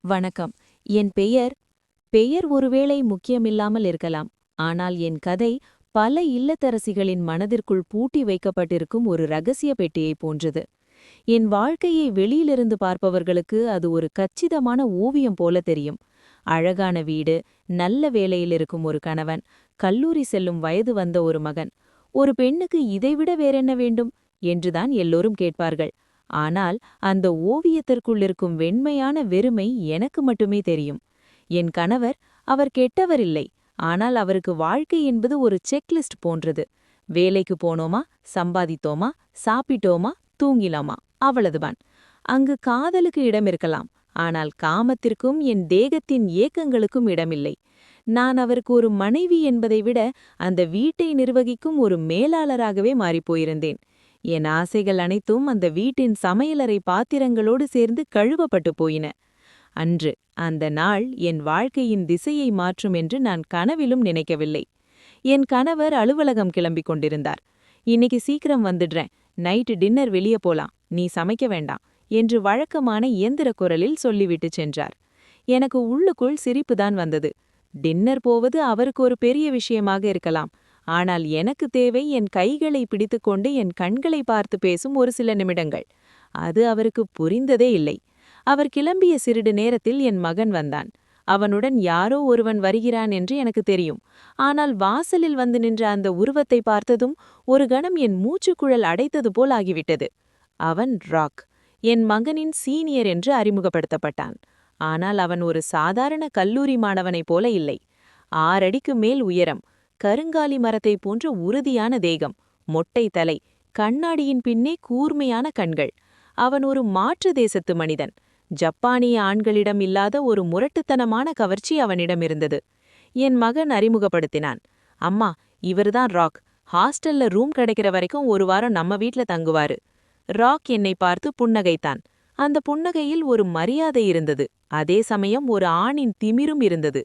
வணக்கம். என் பெயர் பெயர் ஒருவேளை முக்கியமில்லாமல் இருக்கலாம். ஆனால் என் கதை பல இல்லத்தரசிகளின் மனதிற்குள் பூட்டி வைக்கப்பட்டிருக்கும் ஒரு ரகசிய பெட்டியைப் போன்றது. என் வாழ்க்கையை வெளியிலிருந்து பார்ப்பவர்களுக்கு அது ஒரு கச்சிதமான ஓவியம் போல தெரியும். அழகான வீடு, நல்ல வேலையில் இருக்கும் ஒரு கணவன், கல்லூரி செல்லும் வயது வந்த ஒரு மகன். ஒரு பெண்ணுக்கு இதைவிட வேறென்ன வேண்டும் என்றுதான் எல்லோரும் கேட்பார்கள். ஆனால் அந்த ஓவியத்திற்குள் இருக்கும் வெண்மையான வெறுமை எனக்கு மட்டுமே தெரியும். என் கணவர், அவர் கெட்டவரில்லை. ஆனால் அவருக்கு வாழ்க்கை என்பது ஒரு செக்லிஸ்ட் போன்றது. வேலைக்கு போனோமா, சம்பாதித்தோமா, சாப்பிட்டோமா, தூங்கிலாமா, அவ்வளவுதான். அங்கு காதலுக்கு இடம் இருக்கலாம். ஆனால் காமத்திற்கும் என் தேகத்தின் ஏக்கங்களுக்கும் இடமில்லை. நான் அவருக்கு ஒரு மனைவி என்பதை விட அந்த வீட்டை நிர்வகிக்கும் ஒரு மேலாளராகவே மாறிப்போயிருந்தேன். என் ஆசைகள் அனைத்தும் அந்த வீட்டின் சமையலறை பாத்திரங்களோடு சேர்ந்து கழுவப்பட்டு போயின. அன்று அந்த நாள் என் வாழ்க்கையின் திசையை மாற்றும் என்று நான் கனவிலும் நினைக்கவில்லை. என் கணவர் அலுவலகம் கிளம்பிக் கொண்டிருந்தார். இன்னைக்கு சீக்கிரம் வந்துடுறேன், நைட்டு டின்னர் வெளியே போலாம், நீ சமைக்க வேண்டாம் என்று வழக்கமான இயந்திர குரலில் சொல்லிவிட்டு சென்றார். எனக்கு உள்ளுக்குள் சிரிப்புதான் வந்தது. டின்னர் போவது அவருக்கு ஒரு பெரிய விஷயமாக இருக்கலாம். ஆனால் எனக்கு தேவை என் கைகளை பிடித்துக்கொண்டு என் கண்களை பார்த்து பேசும் ஒரு சில நிமிடங்கள். அது அவருக்கு புரிந்ததே இல்லை. அவர் கிளம்பிய சிறிது நேரத்தில் என் மகன் வந்தான். அவனுடன் யாரோ ஒருவன் வருகிறான் என்று எனக்கு தெரியும். ஆனால் வாசலில் வந்து நின்ற அந்த உருவத்தை பார்த்ததும் ஒரு கணம் என் மூச்சுக்குழல் அடைத்தது போல் ஆகிவிட்டது. அவன் ராக், என் மகனின் சீனியர் என்று அறிமுகப்படுத்தப்பட்டான். ஆனால் அவன் ஒரு சாதாரண கல்லூரி மாணவனைப் போல இல்லை. 6 அடிக்கு மேல் உயரம், கருங்காலி மரத்தை போன்ற உறுதியான தேகம், மொட்டை தலை, கண்ணாடியின் பின்னே கூர்மையான கண்கள். அவன் ஒரு மாற்று தேசத்து மனிதன். ஜப்பானிய ஆண்களிடம் இல்லாத ஒரு முரட்டுத்தனமான கவர்ச்சி அவனிடம் இருந்தது. என் மகன் அறிமுகப்படுத்தினான். அம்மா, இவர்தான் ராக். ஹாஸ்டல்ல ரூம் கிடைக்கிற வரைக்கும் ஒரு வாரம் நம்ம வீட்ல தங்குவாரு. ராக் என்னை பார்த்து புன்னகைத்தான். அந்த புன்னகையில் ஒரு மரியாதை இருந்தது. அதே சமயம் ஒரு ஆணின் திமிரும் இருந்தது.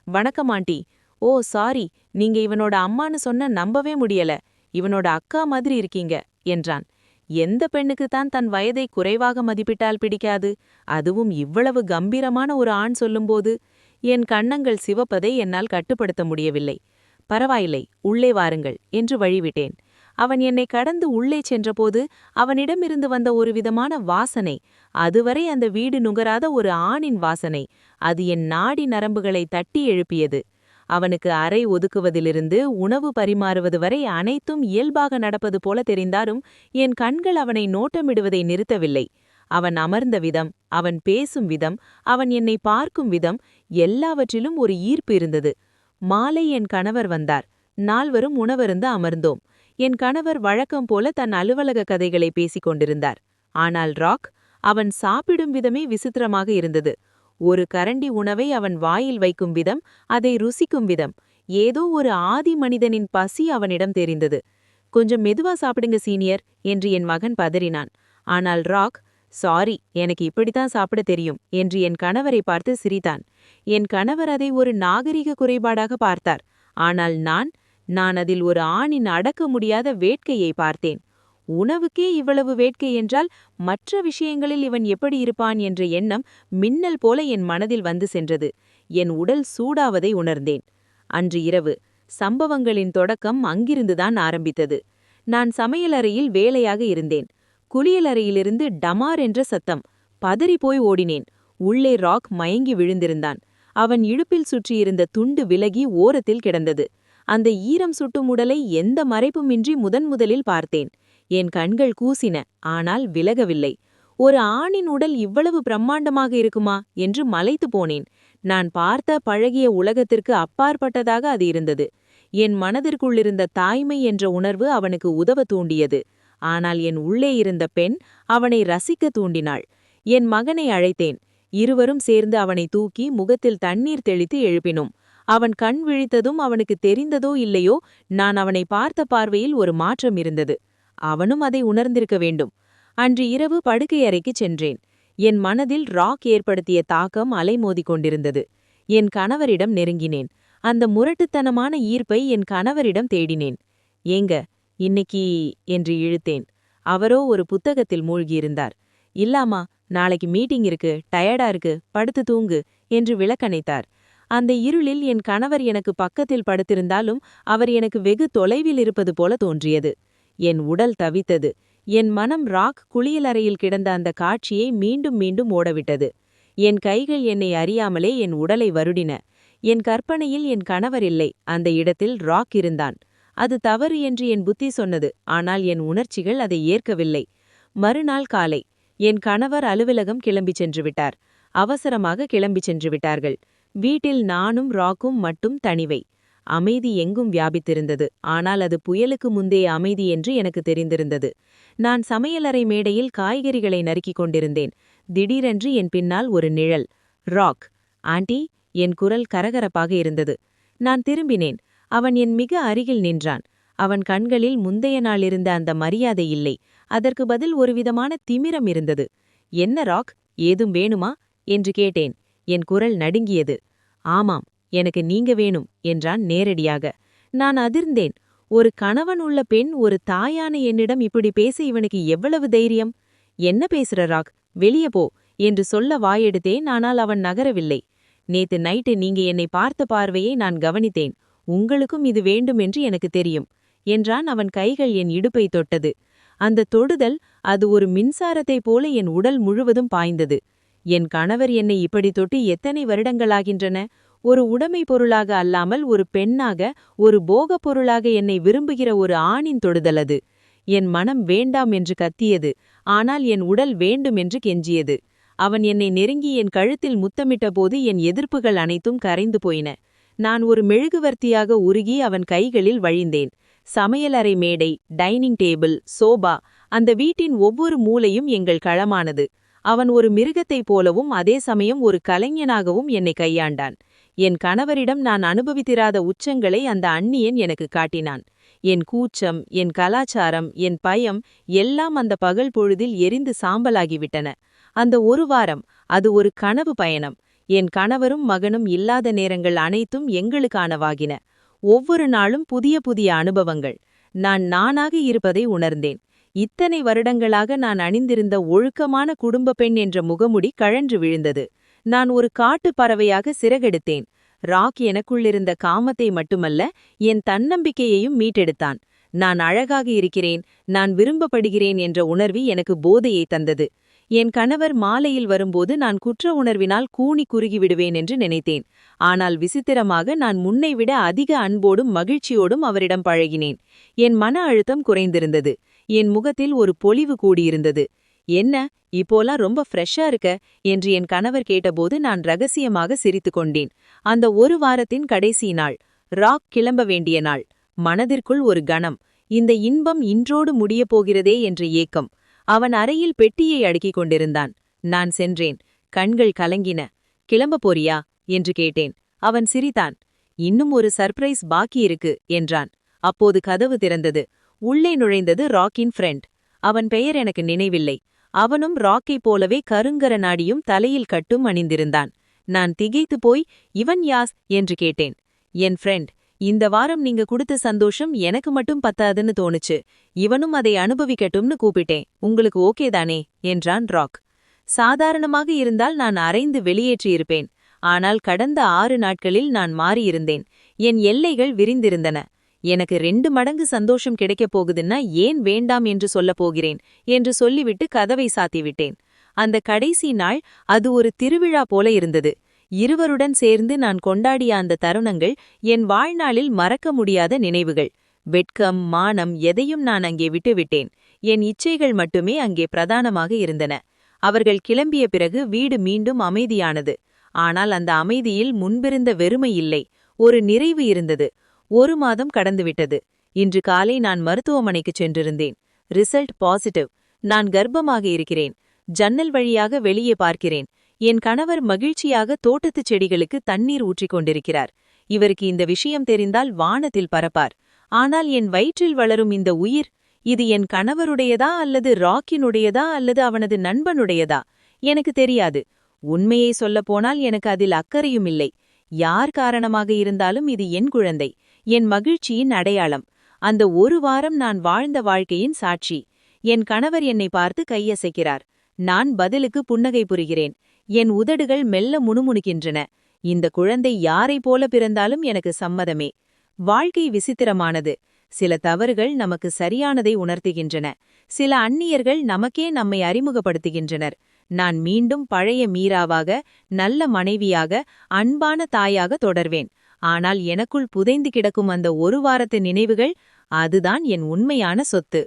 வணக்கம் ஆண்டி. ஓ சாரி, நீங்க இவனோட அம்மான்னு சொன்ன நம்பவே முடியல. இவனோட அக்கா மாதிரி இருக்கீங்க என்றான். எந்த பெண்ணுக்குத்தான் தன் வயதை குறைவாக மதிப்பிட்டால் பிடிக்காது? அதுவும் இவ்வளவு கம்பீரமான ஒரு ஆண் சொல்லும்போது என் கன்னங்கள் சிவப்பதை என்னால் கட்டுப்படுத்த முடியவில்லை. பரவாயில்லை, உள்ளே வாருங்கள் என்று வழிவிட்டேன். அவன் என்னை கடந்து உள்ளே சென்றபோது அவனிடமிருந்து வந்த ஒரு விதமான வாசனை, அதுவரை அந்த வீடு நுகராத ஒரு ஆணின் வாசனை, அது என் நாடி நரம்புகளை தட்டி எழுப்பியது. அவனுக்கு அறை ஒதுக்குவதிலிருந்து உணவு பரிமாறுவது வரை அனைத்தும் இயல்பாக நடப்பது போல தெரிந்தாலும் என் கண்கள் அவனை நோட்டமிடுவதை நிறுத்தவில்லை. அவன் அமர்ந்த விதம், அவன் பேசும் விதம், அவன் என்னை பார்க்கும் விதம், எல்லாவற்றிலும் ஒரு ஈர்ப்பு இருந்தது. மாலை என் கணவர் வந்தார். நால்வரும் உணவருந்த அமர்ந்தோம். என் கணவர் வழக்கம் போல தன் அலுவலக கதைகளை பேசிக் கொண்டிருந்தார். ஆனால் ராக், அவன் சாப்பிடும் விதமே விசித்திரமாக இருந்தது. ஒரு கரண்டி உணவை அவன் வாயில் வைக்கும் விதம், அதை ருசிக்கும் விதம், ஏதோ ஒரு ஆதி மனிதனின் பசி அவனிடம் தெரிந்தது. கொஞ்சம் மெதுவா சாப்பிடுங்க சீனியர் என்று என் மகன் பதறினான். ஆனால் ராக், சாரி, எனக்கு இப்படித்தான் சாப்பிட தெரியும் என்று என் கணவரை பார்த்து சிரித்தான். என் கணவர் அதை ஒரு நாகரிக குறைபாடாக பார்த்தார். ஆனால் நான் அதில் ஒரு ஆணின் அடக்க முடியாத வேட்கையை பார்த்தேன். உணவுக்கே இவ்வளவு வேட்கை என்றால் மற்ற விஷயங்களில் இவன் எப்படி இருப்பான் என்ற எண்ணம் மின்னல் போல என் மனதில் வந்து சென்றது. என் உடல் சூடாவதை உணர்ந்தேன். அன்று இரவு சம்பவங்களின் தொடக்கம் அங்கிருந்துதான் ஆரம்பித்தது. நான் சமையலறையில் வேலையாக இருந்தேன். குளியலறையிலிருந்து டமார் என்ற சத்தம். பதறிப்போய் ஓடினேன். உள்ளே ராக் மயங்கி விழுந்திருந்தான். அவன் இடுப்பில் சுற்றியிருந்த துண்டு விலகி ஓரத்தில் கிடந்தது. அந்த ஈரம் சுட்டும் உடலை எந்த மறைப்புமின்றி முதலில் பார்த்தேன். என் கண்கள் கூசின, ஆனால் விலகவில்லை. ஒரு ஆணின் உடல் இவ்வளவு பிரம்மாண்டமாக இருக்குமா என்று மலைத்து போனேன். நான் பார்த்த பழகிய உலகத்திற்கு அப்பாற்பட்டதாக அது இருந்தது. என் மனதிற்குள்ளிருந்த தாய்மை என்ற உணர்வு அவனுக்கு உதவ தூண்டியது. ஆனால் என் உள்ளே இருந்த பெண் அவனை ரசிக்க தூண்டினாள். என் மகனை அழைத்தேன். இருவரும் சேர்ந்து அவனை தூக்கி முகத்தில் தண்ணீர் தெளித்து எழுப்பினோம். அவன் கண் விழித்ததும் அவனுக்கு தெரிந்ததோ இல்லையோ, நான் அவனை பார்த்த பார்வையில் ஒரு மாற்றம் இருந்தது. அவனும் அதை உணர்ந்திருக்க வேண்டும். அன்று இரவு படுக்கையறைக்குச் சென்றேன். என் மனதில் ராக் ஏற்படுத்திய தாக்கம் அலைமோதிக் கொண்டிருந்தது. என் கணவரிடம் நெருங்கினேன். அந்த முரட்டுத்தனமான ஈர்ப்பை என் கணவரிடம் தேடினேன். ஏங்க, இன்னைக்கு என்று இழுத்தேன். அவரோ ஒரு புத்தகத்தில் மூழ்கியிருந்தார். "இல்லாமா, நாளைக்கு மீட்டிங் இருக்கு, டயர்டா இருக்கு, படுத்து தூங்கு" என்று விளக்கணைத்தார். அந்த இருளில் என் கணவர் எனக்கு பக்கத்தில் படுத்திருந்தாலும் அவர் எனக்கு வெகு தொலைவில் இருப்பது போல தோன்றியது. என் உடல் தவித்தது. என் மனம் ராக் குளியலறையில் கிடந்த அந்த காட்சியை மீண்டும் மீண்டும் ஓடவிட்டது. என் கைகள் என்னை அறியாமலே என் உடலை வருடின. என் கற்பனையில் என் கணவர் இல்லை, அந்த இடத்தில் ராக் இருந்தான். அது தவறு என்று என் புத்தி சொன்னது, ஆனால் என் உணர்ச்சிகள் அதை ஏற்கவில்லை. மறுநாள் காலை என் கணவர் அலுவலகம் கிளம்பிச் சென்று விட்டார். அவசரமாக கிளம்பிச் சென்று விட்டார்கள். வீட்டில் நானும் ராக்கும் மட்டும் தனிவை. அமைதி எங்கும் வியாபித்திருந்தது. ஆனால் அது புயலுக்கு முந்தைய அமைதி என்று எனக்கு தெரிந்திருந்தது. நான் சமையலறை மேடையில் காய்கறிகளை நறுக்கிக் கொண்டிருந்தேன். திடீரென்று என் பின்னால் ஒரு நிழல். ராக். "ஆண்டி." என் குரல் கரகரப்பாக இருந்தது. நான் திரும்பினேன். அவன் என் மிக அருகில் நின்றான். அவன் கண்களில் முந்தைய நாள் இருந்த அந்த மரியாதை இல்லை. அதற்கு பதில் ஒருவிதமான திமிரம் இருந்தது. "என்ன ராக், ஏதும் வேணுமா?" என்று கேட்டேன். என் குரல் நடுங்கியது. "ஆமாம், எனக்கு நீங்க வேணும்" என்றான் நேரடியாக. நான் அதிர்ந்தேன். ஒரு கணவன் உள்ள பெண், ஒரு தாயான என்னிடம் இப்படி பேச இவனுக்கு எவ்வளவு தைரியம்? "என்ன பேசுற ராக், வெளியே போ" என்று சொல்ல வாயெடுத்தேன். ஆனால் அவன் நகரவில்லை. "நேத்து நைட்டு நீங்க என்னை பார்த்த பார்வையை நான் கவனித்தேன். உங்களுக்கும் இது வேண்டும் என்று எனக்கு தெரியும்" என்றான். அவன் கைகள் என் இடுப்பை தொட்டது. அந்த தொடுதல், அது ஒரு மின்சாரத்தைப் போல என் உடல் முழுவதும் பாய்ந்தது. என் கணவர் என்னை இப்படி தொட்டு எத்தனை வருடங்களாகின்றன? ஒரு உடைமை பொருளாக அல்லாமல் ஒரு பெண்ணாக, ஒரு போகப் பொருளாக என்னை விரும்புகிற ஒரு ஆணின் தொடுதல் அது. என் மனம் வேண்டாம் என்று கத்தியது. ஆனால் என் உடல் வேண்டும் என்று கெஞ்சியது. அவன் என்னை நெருங்கி என் கழுத்தில் முத்தமிட்ட போது என் எதிர்ப்புகள் அனைத்தும் கரைந்து போயின. நான் ஒரு மெழுகுவர்த்தியாக உருகி அவன் கைகளில் வழிந்தேன். சமையலறை மேடை, டைனிங் டேபிள், சோபா, அந்த வீட்டின் ஒவ்வொரு மூலையும் எங்கள் களமானது. அவன் ஒரு மிருகத்தைப் போலவும் அதே சமயம் ஒரு கலைஞனாகவும் என்னை கையாண்டான். என் கணவரிடம் நான் அனுபவித்திராத உச்சங்களை அந்த அந்நியன் எனக்கு காட்டினான். என் கூச்சம், என் கலாச்சாரம், என் பயம் எல்லாம் அந்த பகல் பொழுதில் எரிந்து சாம்பலாகிவிட்டன. அந்த ஒரு வாரம், அது ஒரு கனவு பயணம். என் கணவரும் மகனும் இல்லாத நேரங்கள் அனைத்தும் எங்களுக்கானவாகின. ஒவ்வொரு நாளும் புதிய புதிய அனுபவங்கள். நான் நானாக இருப்பதை உணர்ந்தேன். இத்தனை வருடங்களாக நான் அணிந்திருந்த ஒழுக்கமான குடும்ப பெண் என்ற முகமுடி கழன்று விழுந்தது. நான் ஒரு காட்டுப் பறவையாக சிறகெடுத்தேன். ராக் எனக்குள்ளிருந்த காமத்தை மட்டுமல்ல, என் தன்னம்பிக்கையையும் மீட்டெடுத்தான். நான் அழகாக இருக்கிறேன், நான் விரும்பப்படுகிறேன் என்ற உணர்வு எனக்கு போதையை தந்தது. என் கணவர் மாலையில் வரும்போது நான் குற்ற உணர்வினால் கூனி குறுகிவிடுவேன் என்று நினைத்தேன். ஆனால் விசித்திரமாக நான் முன்னைவிட அதிக அன்போடும் மகிழ்ச்சியோடும் அவரிடம் பழகினேன். என் மன அழுத்தம் குறைந்திருந்தது. என் முகத்தில் ஒரு பொலிவு கூடியிருந்தது. "என்ன, இப்போலாம் ரொம்ப ஃப்ரெஷ்ஷா இருக்க" என்று என் கணவர் கேட்டபோது நான் ரகசியமாக சிரித்து கொண்டேன். அந்த ஒரு வாரத்தின் கடைசி நாள், ராக் கிளம்ப வேண்டிய நாள். மனதிற்குள் ஒரு கணம். இந்த இன்பம் இன்றோடு முடியப் போகிறதே என்ற ஏக்கம். அவன் அறையில் பெட்டியை அடுக்கிக் கொண்டிருந்தான். நான் சென்றேன். கண்கள் கலங்கின. "கிளம்ப போறியா?" என்று கேட்டேன். அவன் சிரித்தான். "இன்னும் ஒரு சர்ப்ரைஸ் பாக்கி இருக்கு" என்றான். அப்போது கதவு திறந்தது. உள்ளே நுழைந்தது ராக்கின் ஃப்ரெண்ட். அவன் பெயர் எனக்கு நினைவில்லை. அவனும் ராக்கைப் போலவே கருங்கர நாடியும் தலையில் கட்டும் அணிந்திருந்தான். நான் திகைத்து போய், "இவன் யாஸ்?" என்று கேட்டேன். "என் ஃப்ரெண்ட். இந்த வாரம் நீங்க கொடுத்த சந்தோஷம் எனக்கு மட்டும் பத்தாதுன்னு தோணுச்சு. இவனும் அதை அனுபவிக்கட்டும்னு கூப்பிட்டேன். உங்களுக்கு ஓகே தானே?" என்றான் ராக். சாதாரணமாக இருந்தால் நான் அரைந்து வெளியேற்றியிருப்பேன். ஆனால் கடந்த 6 நாட்களில் நான் மாறியிருந்தேன். என் எல்லைகள் விரிந்திருந்தன. எனக்கு 2 மடங்கு சந்தோஷம் கிடைக்கப் போகுதுன்னா ஏன் வேண்டாம் என்று சொல்லப் போகிறேன் என்று சொல்லிவிட்டு கதவை சாத்திவிட்டேன். அந்த கடைசி நாள், அது ஒரு திருவிழா போல இருந்தது. இருவருடன் சேர்ந்து நான் கொண்டாடிய அந்த தருணங்கள் என் வாழ்நாளில் மறக்க முடியாத நினைவுகள். வெட்கம், மானம் எதையும் நான் அங்கே விட்டுவிட்டேன். என் இச்சைகள் மட்டுமே அங்கே பிரதானமாக இருந்தன. அவர்கள் கிளம்பிய பிறகு வீடு மீண்டும் அமைதியானது. ஆனால் அந்த அமைதியில் முன்பிருந்த வெறுமை இல்லை, ஒரு நிறைவு இருந்தது. 1 மாதம் கடந்துவிட்டது. இன்று காலை நான் மருத்துவமனைக்கு சென்றிருந்தேன். Result positive. நான் கர்ப்பமாக இருக்கிறேன். ஜன்னல் வழியாக வெளியே பார்க்கிறேன். என் கணவர் மகிழ்ச்சியாக தோட்டத்துச் செடிகளுக்கு தண்ணீர் ஊற்றிக் கொண்டிருக்கிறார். இவருக்கு இந்த விஷயம் தெரிந்தால் வானத்தில் பறப்பார். ஆனால் என் வயிற்றில் வளரும் இந்த உயிர், இது என் கணவருடையதா அல்லது ராக்கினுடையதா அல்லது அவனது நண்பனுடையதா? எனக்கு தெரியாது. உண்மையை சொல்லப்போனால் எனக்கு அதில் அக்கறையும் இல்லை. யார் காரணமாக இருந்தாலும் இது என் குழந்தை, என் மகிழ்ச்சியின் அடையாளம். அந்த 1 வாரம் நான் வாழ்ந்த வாழ்க்கையின் சாட்சி. என் கணவர் என்னை பார்த்து கையசைக்கிறார். நான் பதிலுக்கு புன்னகை புரிகிறேன். என் உதடுகள் மெல்ல முணுமுணுக்கின்றன. இந்த குழந்தை யாரை போல பிறந்தாலும் எனக்கு சம்மதமே. வாழ்க்கை விசித்திரமானது. சில தவறுகள் நமக்கு சரியானதை உணர்த்துகின்றன. சில அந்நியர்கள் நமக்கே நம்மை அறிமுகப்படுத்துகின்றனர். நான் மீண்டும் பழைய மீராவாக, நல்ல மனைவியாக, அன்பான தாயாக தொடர்வேன். ஆனால் எனக்குள் புதைந்து கிடக்கும் அந்த ஒரு வாரத்து நினைவுகள், அதுதான் என் உண்மையான சொத்து.